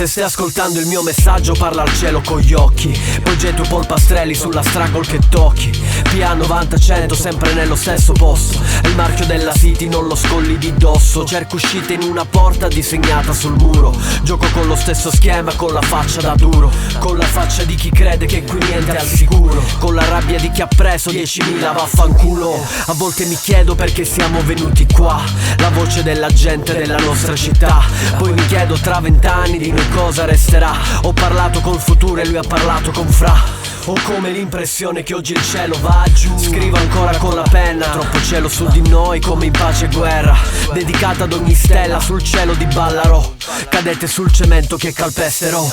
Se stai ascoltando il mio messaggio parla al cielo con gli occhi, poi getto polpastrelli sulla struggle che tocchi. PA 90-100 sempre nello stesso posto, è il marchio della city, non lo scolli di dosso. Cerco uscite in una porta disegnata sul muro, gioco con lo stesso schema, con la faccia da duro, con la faccia di chi crede che qui niente è al sicuro, con la rabbia di chi ha preso 10.000 vaffanculo. A volte mi chiedo perché siamo venuti qua, la voce della gente della nostra città. Poi mi chiedo tra 20 anni di noi cosa resterà. Ho parlato col futuro e lui ha parlato con Fra. Ho come l'impressione che oggi il cielo va giù. Scrivo ancora con la penna, troppo cielo su di noi come in pace e guerra, dedicata ad ogni stella sul cielo di Ballarò, cadete sul cemento che calpesterò.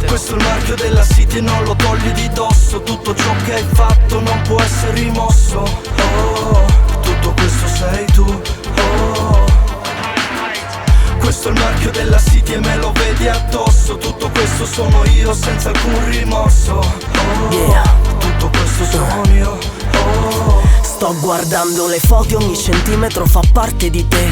Questo è il marchio della city e non lo togli di dosso. Tutto ciò che hai fatto non può essere rimosso. Oh, tutto questo sei tu. Oh, questo è il marchio della city e me lo vedi addosso. Tutto questo sono io senza alcun rimorso. Oh, tutto questo sono io. Oh, sto guardando le foto, ogni centimetro fa parte di te.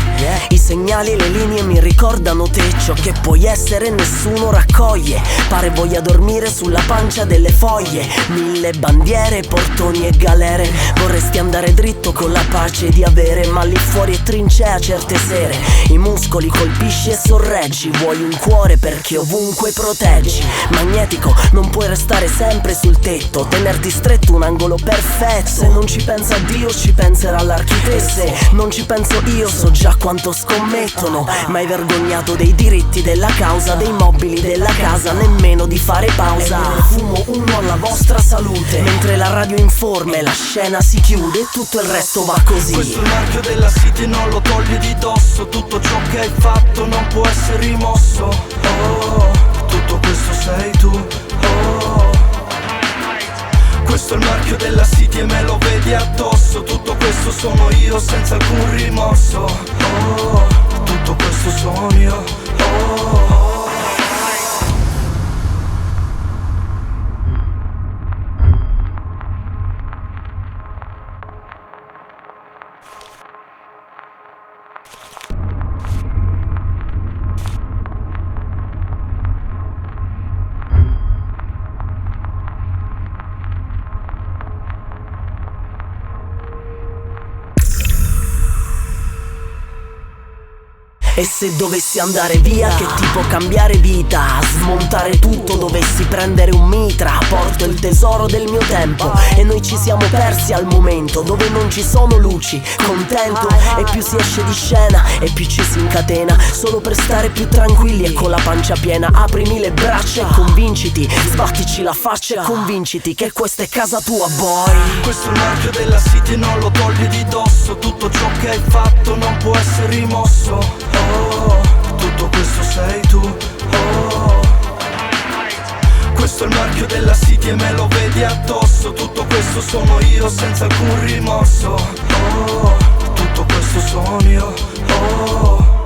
I segnali e le linee mi ricordano te. Ciò che puoi essere nessuno raccoglie. Pare voglia dormire sulla pancia delle foglie. 1000 bandiere, portoni e galere. Vorresti andare dritto con la pace di avere, ma lì fuori è trincea certe sere. I muscoli colpisci e sorreggi. Vuoi un cuore perché ovunque proteggi. Magnetico, non puoi restare sempre sul tetto, tenerti stretto un angolo perfetto. Se non ci pensa Dio ci penserà l'architetto. Se non ci penso io so già quanto scommettono. Mai vergognato dei diritti della causa, dei mobili della casa, nemmeno di fare pausa. E fumo uno alla vostra salute, mentre la radio informa e la scena si chiude e tutto il resto va così. questo è il marchio della city e non lo togli di dosso. Tutto ciò che hai fatto non può essere rimosso. Oh, tutto questo sei tu. Oh, questo è il marchio della city e me lo vedi addosso. Tutto questo sono io senza alcun rimorso. Oh, tutto questo sono io. Oh, E se dovessi andare via, che tipo cambiare vita? Smontare tutto, dovessi prendere un mitra. Porto il tesoro del mio tempo e noi ci siamo persi al momento dove non ci sono luci. Contento, e più si esce di scena e più ci si incatena, solo per stare più tranquilli e con la pancia piena. Aprimi le braccia e convinciti, sbattici la faccia e convinciti che questa è casa tua, boy. questo è il marchio della city e non lo togli di dosso. Tutto ciò che hai fatto non può essere rimosso. Oh, tutto questo sei tu. Oh, questo è il marchio della city e me lo vedi addosso. Tutto questo sono io senza alcun rimorso. Oh, tutto questo sono io. Oh,